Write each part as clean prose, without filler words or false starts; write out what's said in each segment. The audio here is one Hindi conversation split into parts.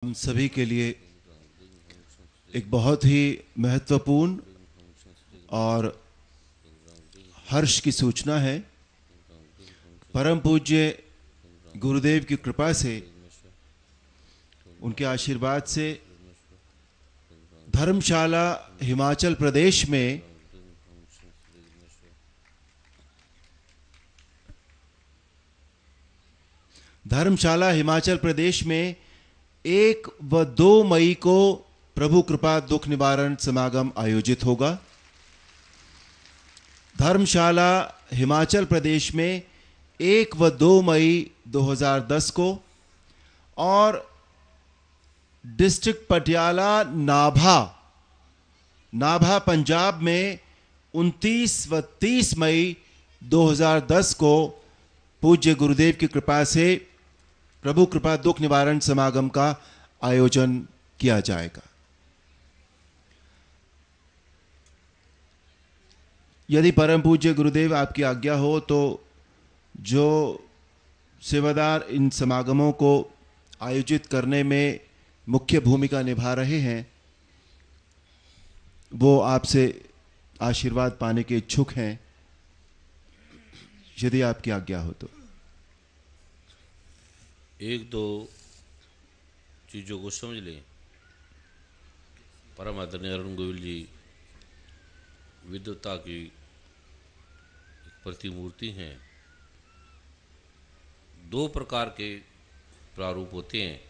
हम सभी के लिए एक बहुत ही महत्वपूर्ण और हर्ष की सूचना है। परम पूज्य गुरुदेव की कृपा से, उनके आशीर्वाद से धर्मशाला हिमाचल प्रदेश में में 1 व 2 मई को प्रभु कृपा दुख निवारण समागम आयोजित होगा। धर्मशाला हिमाचल प्रदेश में 1 व 2 मई 2010 को और डिस्ट्रिक्ट पटियाला नाभा पंजाब में 29 व 30 मई 2010 को पूज्य गुरुदेव की कृपा से प्रभु कृपा दुख निवारण समागम का आयोजन किया जाएगा। यदि परम पूज्य गुरुदेव आपकी आज्ञा हो तो जो सेवादार इन समागमों को आयोजित करने में मुख्य भूमिका निभा रहे हैं, वो आपसे आशीर्वाद पाने के इच्छुक हैं। यदि आपकी आज्ञा हो तो 1-2 चीज़ों को समझ लें। परम आदरणीय अरुण गोविल जी विद्वता की प्रतिमूर्ति हैं। 2 प्रकार के प्रारूप होते हैं।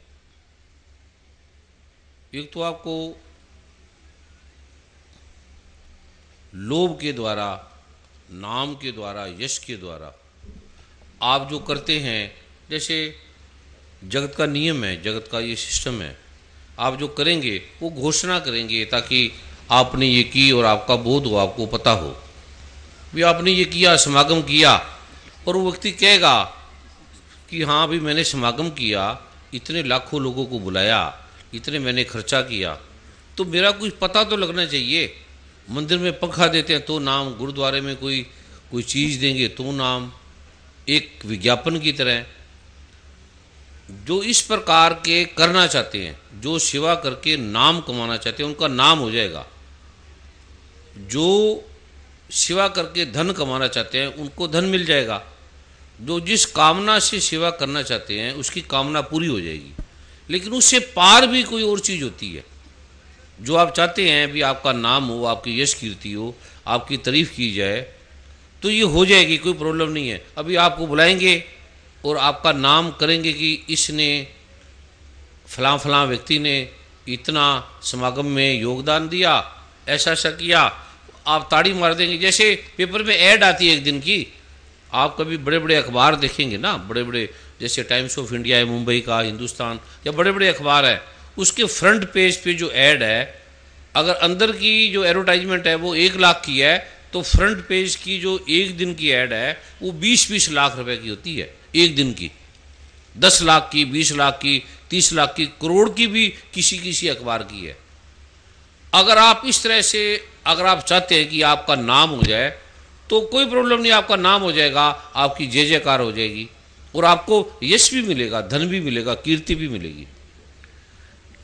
एक तो आपको लोभ के द्वारा, नाम के द्वारा, यश के द्वारा आप जो करते हैं, जैसे जगत का नियम है, जगत का ये सिस्टम है, आप जो करेंगे वो घोषणा करेंगे ताकि आपने ये की और आपका बोध हो, आपको पता हो भी आपने ये किया, समागम किया। और वो व्यक्ति कहेगा कि हाँ भी मैंने समागम किया, इतने लाखों लोगों को बुलाया, इतने मैंने खर्चा किया, तो मेरा कुछ पता तो लगना चाहिए। मंदिर में पंखा देते हैं तो नाम, गुरुद्वारे में कोई चीज़ देंगे तो नाम, एक विज्ञापन की तरह। जो इस प्रकार के करना चाहते हैं, जो सेवा करके नाम कमाना चाहते हैं, उनका नाम हो जाएगा। जो सेवा करके धन कमाना चाहते हैं उनको धन मिल जाएगा। जो जिस कामना से सेवा करना चाहते हैं उसकी कामना पूरी हो जाएगी। लेकिन उससे पार भी कोई और चीज़ होती है। जो आप चाहते हैं भी आपका नाम हो, आपकी यश कीर्ति हो, आपकी तारीफ की जाए, तो ये हो जाएगी, कोई प्रॉब्लम नहीं है। अभी आपको बुलाएंगे और आपका नाम करेंगे कि इसने फलां व्यक्ति ने इतना समागम में योगदान दिया, ऐसा ऐसा किया, आप ताड़ी मार देंगे। जैसे पेपर में ऐड आती है एक दिन की, आप कभी बड़े बड़े अखबार देखेंगे ना, बड़े बड़े जैसे टाइम्स ऑफ इंडिया है मुंबई का, हिंदुस्तान, या बड़े बड़े अखबार है, उसके फ्रंट पेज पे जो ऐड है, अगर अंदर की जो एडवर्टाइजमेंट है वो 1 लाख की है, तो फ्रंट पेज की जो एक दिन की ऐड है वो 20-20 लाख रुपए की होती है। एक दिन की 10 लाख की, 20 लाख की, 30 लाख की, करोड़ की भी किसी अखबार की है। अगर आप इस तरह से अगर आप चाहते हैं कि आपका नाम हो जाए तो कोई प्रॉब्लम नहीं, आपका नाम हो जाएगा, आपकी जय जयकार हो जाएगी और आपको यश भी मिलेगा, धन भी मिलेगा, कीर्ति भी मिलेगी।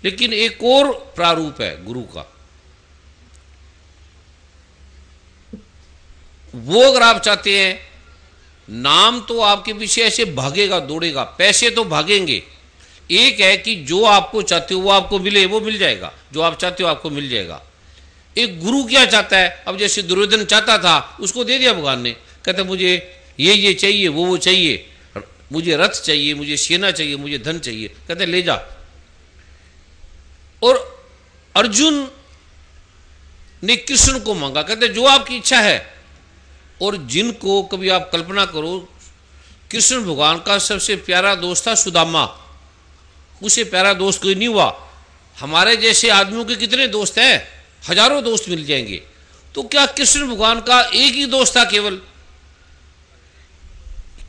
लेकिन एक और प्रारूप है गुरु का। वो अगर आप चाहते हैं, नाम तो आपके पीछे ऐसे भागेगा, दौड़ेगा, पैसे तो भागेंगे। एक है कि जो आपको चाहते हो वो आपको मिले, वो मिल जाएगा, जो आप चाहते हो आपको मिल जाएगा। एक गुरु क्या चाहता है? अब जैसे दुर्योधन चाहता था, उसको दे दिया भगवान ने, कहते मुझे ये चाहिए, वो चाहिए, मुझे रथ चाहिए, मुझे सेना चाहिए, मुझे धन चाहिए, कहते ले जा। और अर्जुन ने कृष्ण को मांगा, कहते जो आपकी इच्छा है। और जिनको कभी आप कल्पना करो, कृष्ण भगवान का सबसे प्यारा दोस्त था सुदामा, उसे प्यारा दोस्त कोई नहीं हुआ। हमारे जैसे आदमियों के कितने दोस्त हैं? हजारों दोस्त मिल जाएंगे। तो क्या कृष्ण भगवान का एक ही दोस्त था केवल?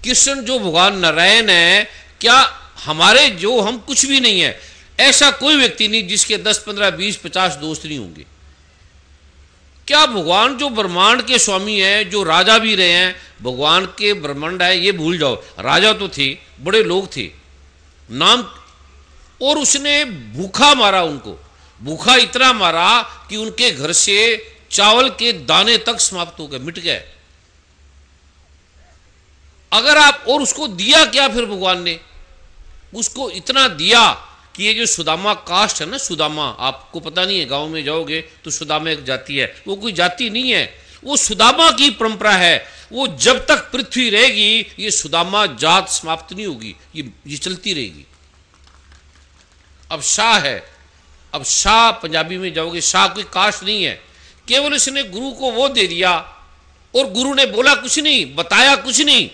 कृष्ण जो भगवान नारायण है, क्या हमारे जो हम कुछ भी नहीं है, ऐसा कोई व्यक्ति नहीं जिसके 10, 15, 20, 50 दोस्त नहीं होंगे। क्या भगवान जो ब्रह्मांड के स्वामी हैं, जो राजा भी रहे हैं, भगवान के ब्रह्मांड है ये भूल जाओ। राजा तो थे, बड़े लोग थे, नाम और उसने भूखा मारा उनको, भूखा इतना मारा कि उनके घर से चावल के दाने तक समाप्त हो गए, मिट गए। अगर आप, और उसको दिया क्या फिर भगवान ने, उसको इतना दिया कि ये जो सुदामा कास्ट है ना, सुदामा, आपको पता नहीं है, गांव में जाओगे तो सुदामा एक जाति है, वो कोई जाति नहीं है, वो सुदामा की परंपरा है। वो जब तक पृथ्वी रहेगी ये सुदामा जात समाप्त नहीं होगी, ये चलती रहेगी। अब शाह है, अब शाह पंजाबी में जाओगे, शाह कोई कास्ट नहीं है, केवल इसने गुरु को वो दे दिया और गुरु ने बोला कुछ नहीं, बताया कुछ नहीं,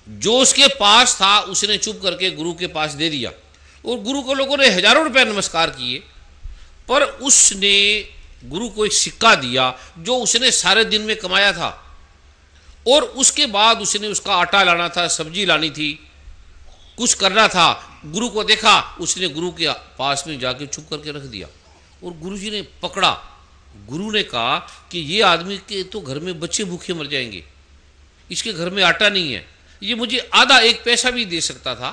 जो उसके पास था उसने चुप करके गुरु के पास दे दिया। और गुरु को लोगों ने हजारों रुपए नमस्कार किए, पर उसने गुरु को एक सिक्का दिया जो उसने सारे दिन में कमाया था, और उसके बाद उसने उसका आटा लाना था, सब्जी लानी थी, कुछ करना था। गुरु को देखा, उसने गुरु के पास में जाके चुप करके रख दिया, और गुरु जी ने पकड़ा। गुरु ने कहा कि ये आदमी के तो घर में बच्चे भूखे मर जाएंगे, इसके घर में आटा नहीं है, ये मुझे आधा एक पैसा भी दे सकता था,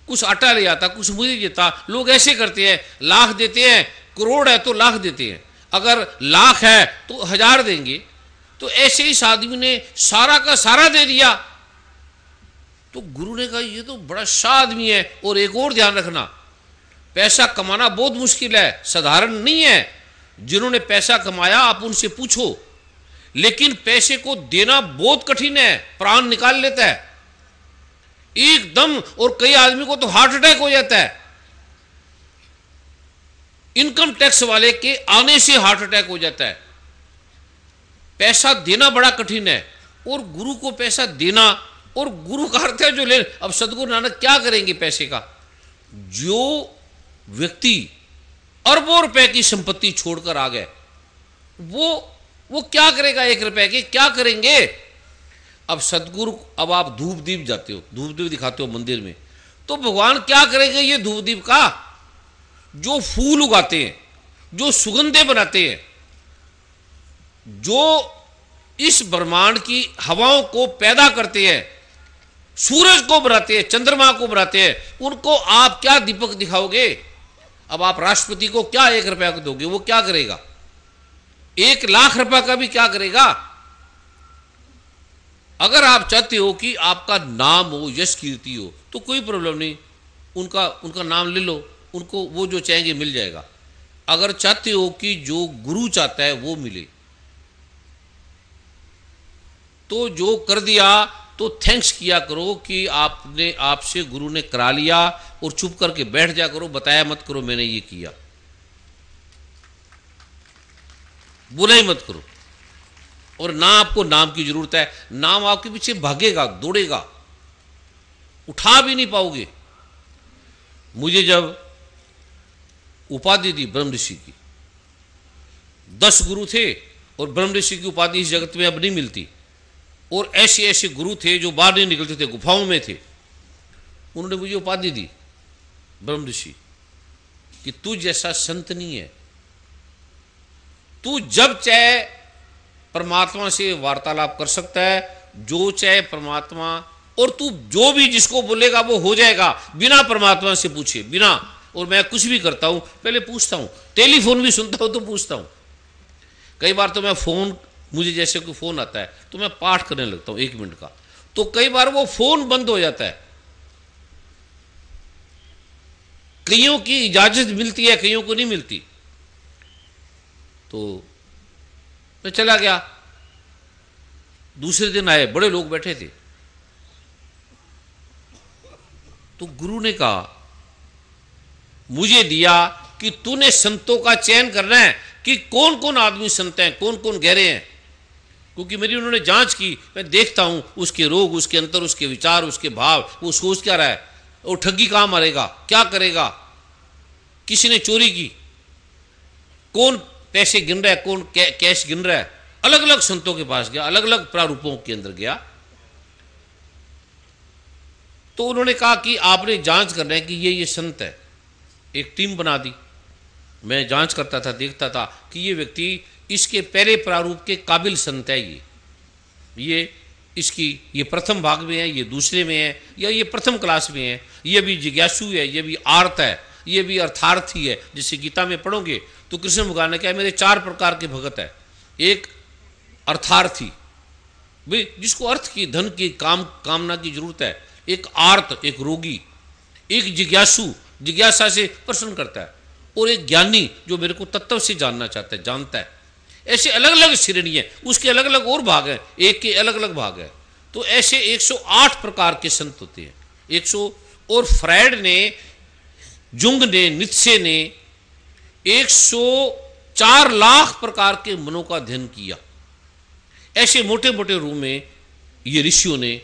कुछ आटा ले आता, कुछ मुझे देता। लोग ऐसे करते हैं, लाख देते हैं, करोड़ है तो लाख देते हैं, अगर लाख है तो 1000 देंगे। तो ऐसे ही इस आदमी ने सारा का सारा दे दिया। तो गुरु ने कहा ये तो बड़ा शाह आदमी है। और एक और ध्यान रखना, पैसा कमाना बहुत मुश्किल है, साधारण नहीं है। जिन्होंने पैसा कमाया आप उनसे पूछो, लेकिन पैसे को देना बहुत कठिन है, प्राण निकाल लेता है एकदम। और कई आदमी को तो हार्ट अटैक हो जाता है, इनकम टैक्स वाले के आने से हार्ट अटैक हो जाता है। पैसा देना बड़ा कठिन है, और गुरु को पैसा देना, और गुरु का अर्थ है जो ले। अब सदगुरु नानक क्या करेंगे पैसे का? जो व्यक्ति अरबों रुपए की संपत्ति छोड़कर आ गए, वो क्या करेगा? 1 रुपए के क्या करेंगे? अब सदगुरु, अब आप धूप दीप जाते हो, धूप दीप दिखाते हो मंदिर में, तो भगवान क्या करेंगे ये धूप दीप का? जो फूल उगाते हैं, जो सुगंधें बनाते हैं, जो इस ब्रह्मांड की हवाओं को पैदा करते हैं, सूरज को बनाते हैं, चंद्रमा को बनाते हैं, उनको आप क्या दीपक दिखाओगे? अब आप राष्ट्रपति को क्या 1 रुपया को दोगे? वो क्या करेगा? 1 लाख रुपया का भी क्या करेगा? अगर आप चाहते हो कि आपका नाम हो, यश कीर्ति हो, तो कोई प्रॉब्लम नहीं, उनका नाम ले लो, उनको वो जो चाहेंगे मिल जाएगा। अगर चाहते हो कि जो गुरु चाहता है वो मिले, तो जो कर दिया तो थैंक्स किया करो कि आपसे गुरु ने करा लिया, और चुप करके बैठ जा करो, बताया मत करो मैंने ये किया, बुराई मत करो। और ना आपको नाम की जरूरत है, नाम आपके पीछे भागेगा, दौड़ेगा, उठा भी नहीं पाओगे। मुझे जब उपाधि दी ब्रह्म ऋषि की, 10 गुरु थे, और ब्रह्म ऋषि की उपाधि इस जगत में अब नहीं मिलती, और ऐसे ऐसे गुरु थे जो बाहर नहीं निकलते थे, गुफाओं में थे। उन्होंने मुझे उपाधि दी ब्रह्म ऋषि कि तू जैसा संत नहीं है, तू जब चाहे परमात्मा से वार्तालाप कर सकता है, जो चाहे परमात्मा, और तू जो भी जिसको बोलेगा वो हो जाएगा, बिना परमात्मा से पूछे, बिना। और मैं कुछ भी करता हूं पहले पूछता हूं, टेलीफोन भी सुनता हूं तो पूछता हूं। कई बार तो मैं फोन, मुझे जैसे कोई फोन आता है तो मैं पाठ करने लगता हूं 1 मिनट का, तो कई बार वो फोन बंद हो जाता है। कईयों की इजाजत मिलती है, कईयों को नहीं मिलती। तो मैं चला गया, दूसरे दिन आए, बड़े लोग बैठे थे, तो गुरु ने कहा, मुझे दिया कि तूने संतों का चयन करना है कि कौन कौन आदमी संत हैं, कौन कौन गहरे हैं। क्योंकि मेरी उन्होंने जांच की, मैं देखता हूं उसके रोग, उसके अंतर, उसके विचार, उसके भाव, वो सोच क्या रहा है, और ठगी कहां मारेगा, क्या करेगा, किसी ने चोरी की, कौन पैसे गिन रहा है, कौन कैश गिन रहा है। अलग अलग संतों के पास गया, अलग अलग प्रारूपों के अंदर गया, तो उन्होंने कहा कि आपने जांच करना है कि ये संत है। एक टीम बना दी, मैं जांच करता था, देखता था कि ये व्यक्ति इसके पहले प्रारूप के काबिल संत है, ये इसकी ये प्रथम भाग में है, ये दूसरे में है, या ये प्रथम क्लास में है, ये भी जिज्ञासु है, ये भी आर्त है, ये भी अर्थार्थी है। जैसे गीता में पढ़ोगे तो कृष्ण भगवान ने कहा मेरे 4 प्रकार के भगत है। एक अर्थार्थी, भाई जिसको अर्थ की, धन की, कामना की जरूरत है। एक आर्त, एक रोगी। एक जिज्ञासु, जिज्ञासा से प्रश्न करता है। और एक ज्ञानी जो मेरे को तत्व से जानना चाहता है, जानता है। ऐसे अलग अलग श्रेणी है, उसके अलग अलग और भाग हैं, एक के अलग अलग भाग है। तो ऐसे 108 प्रकार के संत होते हैं। 100। और फ्रायड ने, जुंग ने, नीत्शे ने 104 लाख प्रकार के मनों का अध्ययन किया। ऐसे मोटे मोटे रूप में ये ऋषियों ने,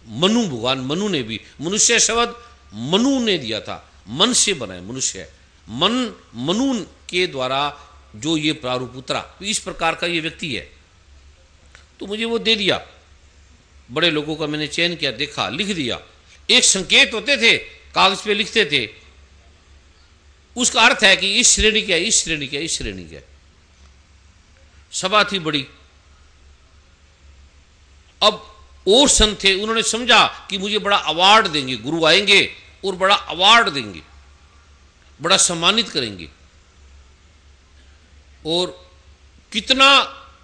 मनु, भगवान मनु ने भी, मनुष्य शब्द मनु ने दिया था, मन से बना है मनुष्य। मनु के द्वारा जो ये प्रारूप उतरा, इस प्रकार का ये व्यक्ति है। तो मुझे वो दे दिया। बड़े लोगों का मैंने चयन किया, देखा, लिख दिया। एक संकेत होते थे, कागज पे लिखते थे, उसका अर्थ है कि इस श्रेणी का, इस श्रेणी का, इस श्रेणी का। सभा थी बड़ी। अब और संत थे, उन्होंने समझा कि मुझे बड़ा अवार्ड देंगे, गुरु आएंगे और बड़ा अवार्ड देंगे, बड़ा सम्मानित करेंगे। और कितना,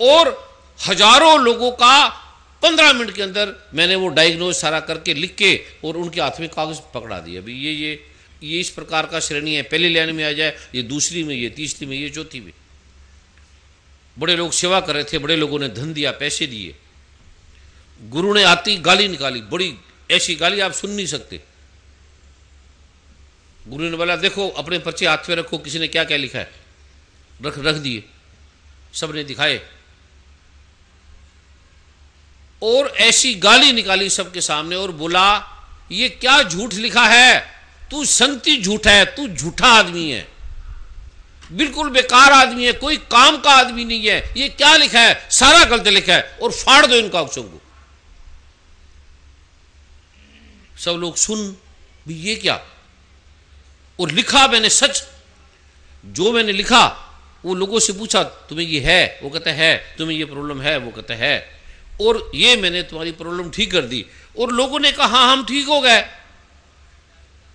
और हजारों लोगों का 15 मिनट के अंदर मैंने वो डायग्नोज सारा करके लिख के और उनके हाथ में कागज पकड़ा दिया। अभी ये इस प्रकार का श्रेणी है, पहली लाइन में आ जाए, ये दूसरी में, ये तीसरी में, ये चौथी में। बड़े लोग सेवा कर रहे थे, बड़े लोगों ने धन दिया, पैसे दिए। गुरु ने आती गाली निकाली, बड़ी ऐसी गाली आप सुन नहीं सकते। गुरु ने बोला देखो अपने पर्चे हाथ पे रखो, किसी ने क्या क्या लिखा है। रख दिए, सबने दिखाए। और ऐसी गाली निकाली सबके सामने और बोला ये क्या झूठ लिखा है, तू संती झूठ है, तू झूठा आदमी है, बिल्कुल बेकार आदमी है, कोई काम का आदमी नहीं है, ये क्या लिखा है, सारा गलत लिखा है और फाड़ दो इनका अक्षरों को। सब लोग सुन भी ये क्या। और लिखा मैंने सच, जो मैंने लिखा वो लोगों से पूछा तुम्हें ये है, वो कहता है, तुम्हें ये प्रॉब्लम है, वो कहता है, और ये मैंने तुम्हारी प्रॉब्लम ठीक कर दी। और लोगों ने कहा हाँ हम ठीक हो गए।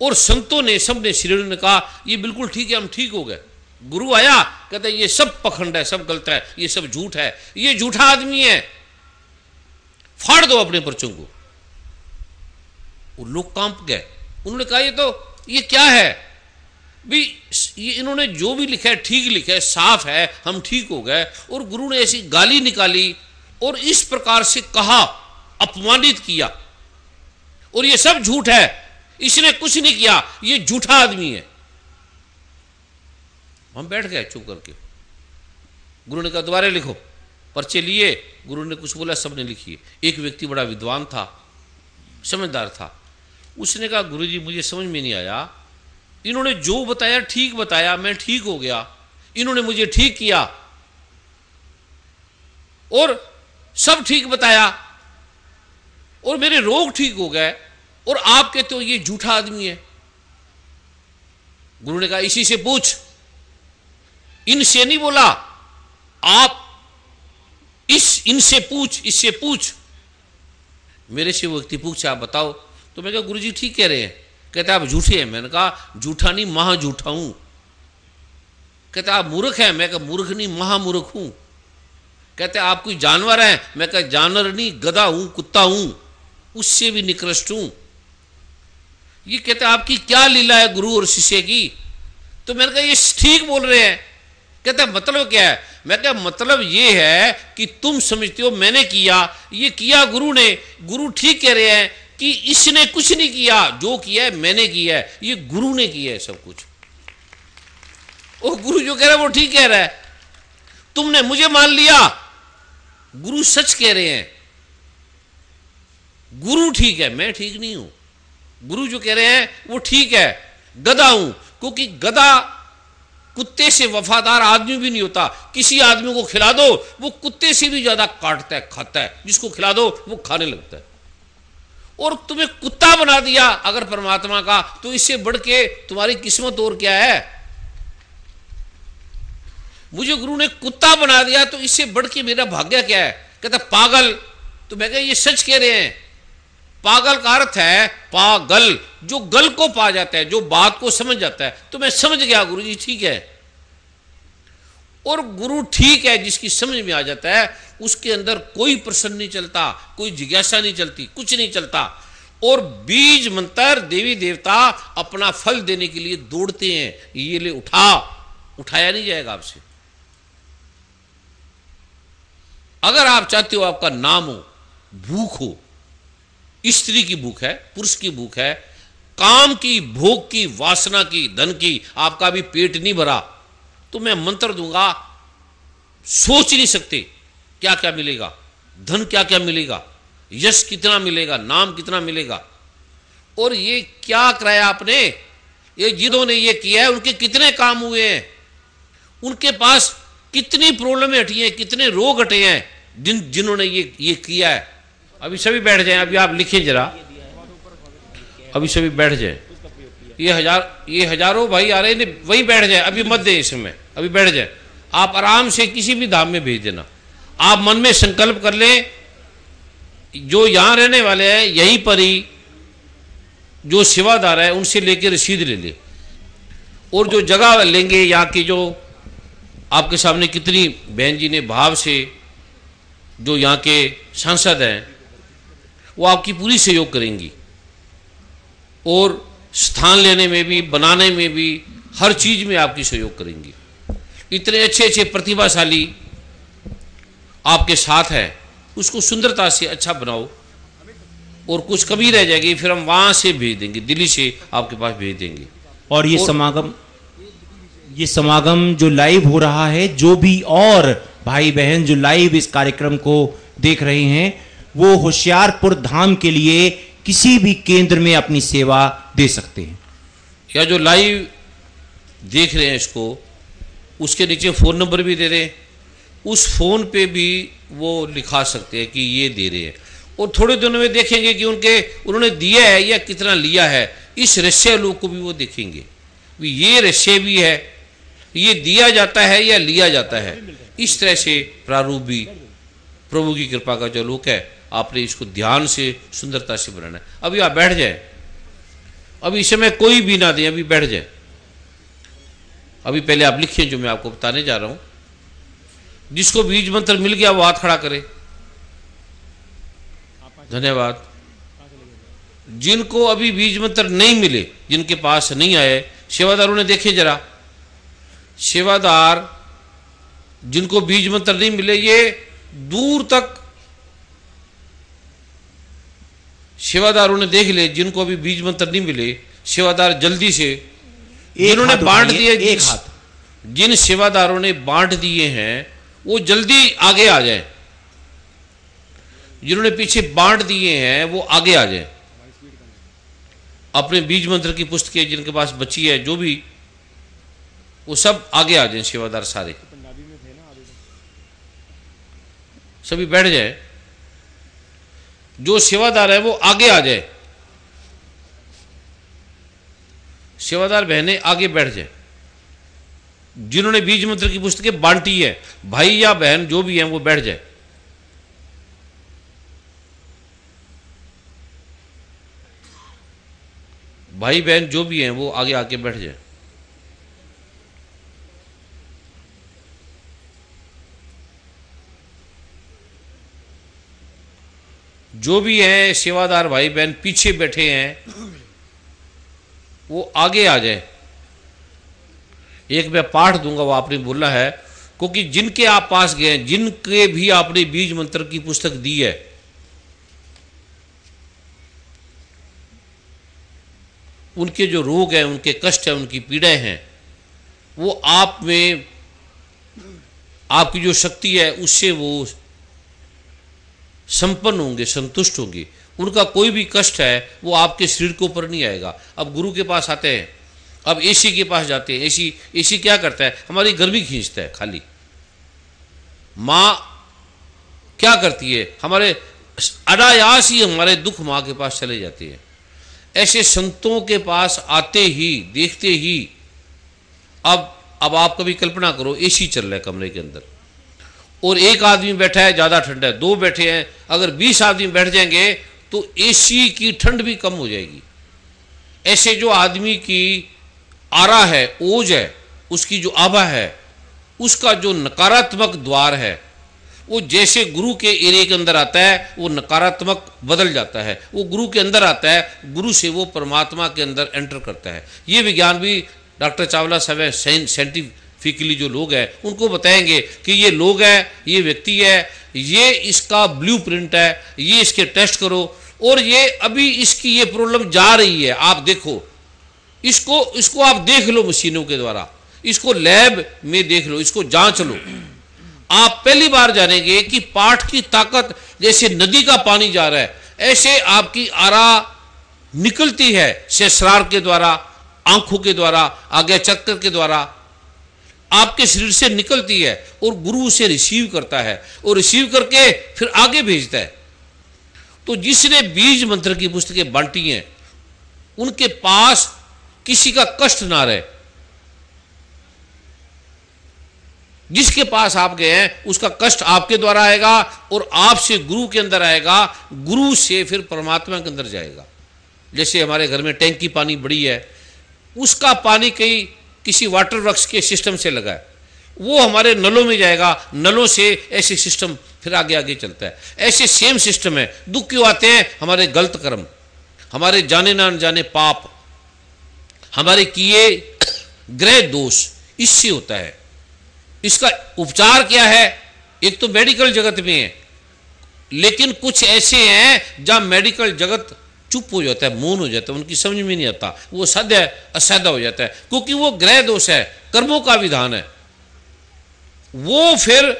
और संतों ने, सबने, श्रेणियों ने कहा ये बिल्कुल ठीक है, हम ठीक हो गए। गुरु आया, कहता है ये सब पखंड है, सब गलत है, ये सब झूठ है, ये झूठा आदमी है, फाड़ दो अपने पर्चों को। और लोग कांप गए। उन्होंने कहा ये क्या है भी, ये इन्होंने जो भी लिखा है ठीक लिखा है, साफ है, हम ठीक हो गए। और गुरु ने ऐसी गाली निकाली और इस प्रकार से कहा, अपमानित किया, और ये सब झूठ है, इसने कुछ नहीं किया, ये झूठा आदमी है। हम बैठ गए चुप करके। गुरु ने कहा दोबारा लिखो। पर्चे लिए, गुरु ने कुछ बोला, सबने लिखिए। एक व्यक्ति बड़ा विद्वान था, समझदार था, उसने कहा गुरुजी मुझे समझ में नहीं आया, इन्होंने जो बताया ठीक बताया, मैं ठीक हो गया, इन्होंने मुझे ठीक किया और सब ठीक बताया और मेरे रोग ठीक हो गए, और आप कहते हो ये झूठा आदमी है। गुरु ने कहा इसी से पूछ, इनसे नहीं बोला, आप इनसे पूछ, इससे पूछ। मेरे से वो व्यक्ति पूछा आप बताओ, तो मैं कहा गुरुजी ठीक कह रहे हैं। कहते आप झूठे हैं। मैंने कहा झूठा नहीं, महा झूठा हूं। कहते आप मूर्ख हैं। मैं कहा मूर्ख नहीं, महामूर्ख हूं। कहते आप कोई जानवर हैं। मैं कहा जानवर नहीं, गधा हूं, कुत्ता हूं, उससे भी निकृष्ट हूं। ये कहते आपकी क्या लीला है गुरु और शिष्य की। तो मैंने कहा ये ठीक बोल रहे हैं। कहते मतलब क्या है। मैं कहा मतलब ये है कि तुम समझते हो मैंने किया, ये किया गुरु ने। गुरु ठीक कह रहे हैं कि इसने कुछ नहीं किया, जो किया है मैंने किया है, ये गुरु ने किया है सब कुछ। और गुरु जो कह रहा है वो ठीक कह रहा है, तुमने मुझे मान लिया। गुरु सच कह रहे हैं, गुरु ठीक है, मैं ठीक नहीं हूं। गुरु जो कह रहे हैं वो ठीक है, गधा हूं, क्योंकि गधा कुत्ते से वफादार आदमी भी नहीं होता। किसी आदमी को खिला दो वो कुत्ते से भी ज्यादा काटता है, खाता है, जिसको खिला दो वो खाने लगता है। और तुम्हें कुत्ता बना दिया अगर परमात्मा का, तो इससे बढ़ के तुम्हारी किस्मत और क्या है। मुझे गुरु ने कुत्ता बना दिया तो इससे बढ़ के मेरा भाग्य क्या है। कहता पागल, तो मैं कहा ये सच कह रहे हैं। पागल का अर्थ है पागल, जो गल को पा जाता है, जो बात को समझ जाता है। तो मैं समझ गया गुरु जी, ठीक है। और गुरु ठीक है जिसकी समझ में आ जाता है, उसके अंदर कोई प्रश्न नहीं चलता, कोई जिज्ञासा नहीं चलती, कुछ नहीं चलता। और बीज मंत्र देवी देवता अपना फल देने के लिए दौड़ते हैं, ये ले उठाया नहीं जाएगा आपसे। अगर आप चाहते हो आपका नाम हो, भूख हो, स्त्री की भूख है, पुरुष की भूख है, काम की, भोग की, वासना की, धन की, आपका भी पेट नहीं भरा, तो मैं मंत्र दूंगा, सोच नहीं सकते क्या क्या मिलेगा, धन क्या क्या मिलेगा, यश कितना मिलेगा, नाम कितना मिलेगा। और ये क्या कराया आपने, ये जिन्होंने ये किया है उनके कितने काम हुए हैं, उनके पास कितनी प्रॉब्लमें हटी हैं, कितने रोग हटे हैं जिन्होंने ये किया है। अभी सभी बैठ जाएं, अभी आप लिखें जरा, अभी सभी बैठ जाएं। ये हजारों भाई आ रहे हैं, वही बैठ जाए, अभी मत दें इस समय, अभी बैठ जाए। आप आराम से किसी भी धाम में भेज देना। आप मन में संकल्प कर लें, जो यहां रहने वाले हैं यहीं पर ही जो सेवादार है उनसे लेकर रसीद ले ले, और जो जगह लेंगे यहाँ की, जो आपके सामने कितनी बहन जी ने भाव से, जो यहाँ के सांसद हैं, वो आपकी पूरी सहयोग करेंगी, और स्थान लेने में भी, बनाने में भी, हर चीज में आपकी सहयोग करेंगी। इतने अच्छे अच्छे प्रतिभाशाली आपके साथ है, उसको सुंदरता से अच्छा बनाओ, और कुछ कमी रह जाएगी फिर हम वहां से भेज देंगे, दिल्ली से आपके पास भेज देंगे। और ये समागम जो लाइव हो रहा है, जो भी और भाई बहन जो लाइव इस कार्यक्रम को देख रहे हैं, वो होशियारपुर धाम के लिए किसी भी केंद्र में अपनी सेवा दे सकते हैं। या जो लाइव देख रहे हैं इसको, उसके नीचे फ़ोन नंबर भी दे रहे हैं, उस फ़ोन पे भी वो लिखा सकते हैं कि ये दे रहे हैं। और थोड़े दिनों में देखेंगे कि उन्होंने दिया है या कितना लिया है। इस रहस्य लोग को भी वो देखेंगे, ये रहस्य भी है, ये दिया जाता है या लिया जाता है। इस तरह से प्रारूप भी प्रभु की कृपा का जो लोक है, आपने इसको ध्यान से, सुंदरता से बनाना है। अभी आप बैठ जाए, अभी इस समय कोई भी ना दे, अभी बैठ जाए। अभी पहले आप लिखिए जो मैं आपको बताने जा रहा हूं। जिसको बीज मंत्र मिल गया वो हाथ खड़ा करे। धन्यवाद। जिनको अभी बीज मंत्र नहीं मिले, जिनके पास नहीं आए, सेवादारों ने देखे जरा, सेवादार जिनको बीज मंत्र नहीं मिले, ये दूर तक सेवादारों ने देख ले। जिनको अभी बीज मंत्र नहीं मिले, सेवादार जल्दी से, जिन्होंने बांट दिए, जिन सेवादारों ने बांट दिए हैं वो जल्दी आगे आ जाए। जिन्होंने पीछे बांट दिए हैं वो आगे आ जाए। अपने बीज मंत्र की पुस्तकें जिनके पास बची है, जो भी, वो सब आगे आ जाए। सेवादार सारे सभी बैठ जाए। जो सेवादार है वो आगे आ जाए। सेवादार बहनें आगे बैठ जाए। जिन्होंने बीज मंत्र की पुस्तकें बांटी है, भाई या बहन जो भी हैं, वो बैठ जाए। भाई बहन जो भी हैं वो आगे आके बैठ जाए। जो भी हैं सेवादार भाई बहन पीछे बैठे हैं वो आगे आ जाए। एक मैं पाठ दूंगा, वो आपने बोला है, क्योंकि जिनके आप पास गए, जिनके भी आपने बीज मंत्र की पुस्तक दी है, उनके जो रोग हैं, उनके कष्ट हैं, उनकी पीड़ाएं हैं, वो आप में, आपकी जो शक्ति है उससे वो संपन्न होंगे, संतुष्ट होंगे। उनका कोई भी कष्ट है वो आपके शरीर के ऊपर नहीं आएगा। अब गुरु के पास आते हैं, अब एसी के पास जाते हैं। एसी क्या करता है? हमारी गर्मी खींचता है खाली। माँ क्या करती है? हमारे अनायास ही हमारे दुख माँ के पास चले जाते हैं। ऐसे संतों के पास आते ही, देखते ही, अब आप कभी कल्पना करो, एसी चल रहा है कमरे के अंदर, और एक आदमी बैठा है, ज़्यादा ठंड है, दो बैठे हैं, अगर 20 आदमी बैठ जाएंगे तो एसी की ठंड भी कम हो जाएगी। ऐसे जो आदमी की आरा है, ओज है, उसकी जो आभा है, उसका जो नकारात्मक द्वार है, वो जैसे गुरु के एरिया के अंदर आता है वो नकारात्मक बदल जाता है, वो गुरु के अंदर आता है, गुरु से वो परमात्मा के अंदर एंटर करता है। ये विज्ञान भी डॉक्टर चावला साहब साइंटिफिकली जो लोग हैं उनको बताएंगे कि ये लोग हैं, ये व्यक्ति है, ये इसका ब्लूप्रिंट है, ये इसके टेस्ट करो, और ये अभी इसकी ये प्रॉब्लम जा रही है, आप देखो इसको आप देख लो मशीनों के द्वारा, इसको लैब में देख लो, इसको जांच लो। आप पहली बार जानेंगे कि पाठ की ताकत, जैसे नदी का पानी जा रहा है ऐसे आपकी आरा निकलती है, सहस्रार के द्वारा, आंखों के द्वारा, आगे चक्कर के द्वारा आपके शरीर से निकलती है, और गुरु उसे रिसीव करता है, और रिसीव करके फिर आगे भेजता है। तो जिसने बीज मंत्र की पुस्तकें बांटी हैं उनके पास किसी का कष्ट ना रहे। जिसके पास आप गए हैं उसका कष्ट आपके द्वारा आएगा, और आपसे गुरु के अंदर आएगा, गुरु से फिर परमात्मा के अंदर जाएगा। जैसे हमारे घर में टैंकी पानी बड़ी है, उसका पानी किसी वाटर वर्क्स के सिस्टम से लगा है, वो हमारे नलों में जाएगा, नलों से ऐसे सिस्टम फिर आगे आगे चलता है। ऐसे सेम सिस्टम है। दुख क्यों आते हैं? हमारे गलत कर्म, हमारे जाने ना जाने पाप, हमारे किए ग्रह दोष, इससे होता है। इसका उपचार क्या है? एक तो मेडिकल जगत में है, लेकिन कुछ ऐसे हैं जहां मेडिकल जगत चुप हो जाता है, मौन हो जाता है, उनकी समझ में नहीं आता, वो साध्य असाध्य हो जाता है, क्योंकि वो ग्रह दोष है, कर्मों का विधान है। वो फिर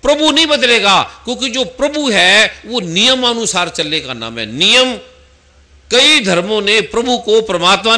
प्रभु नहीं बदलेगा, क्योंकि जो प्रभु है वो नियमानुसार चलने का नाम है। नियम, कई धर्मों ने प्रभु को परमात्मा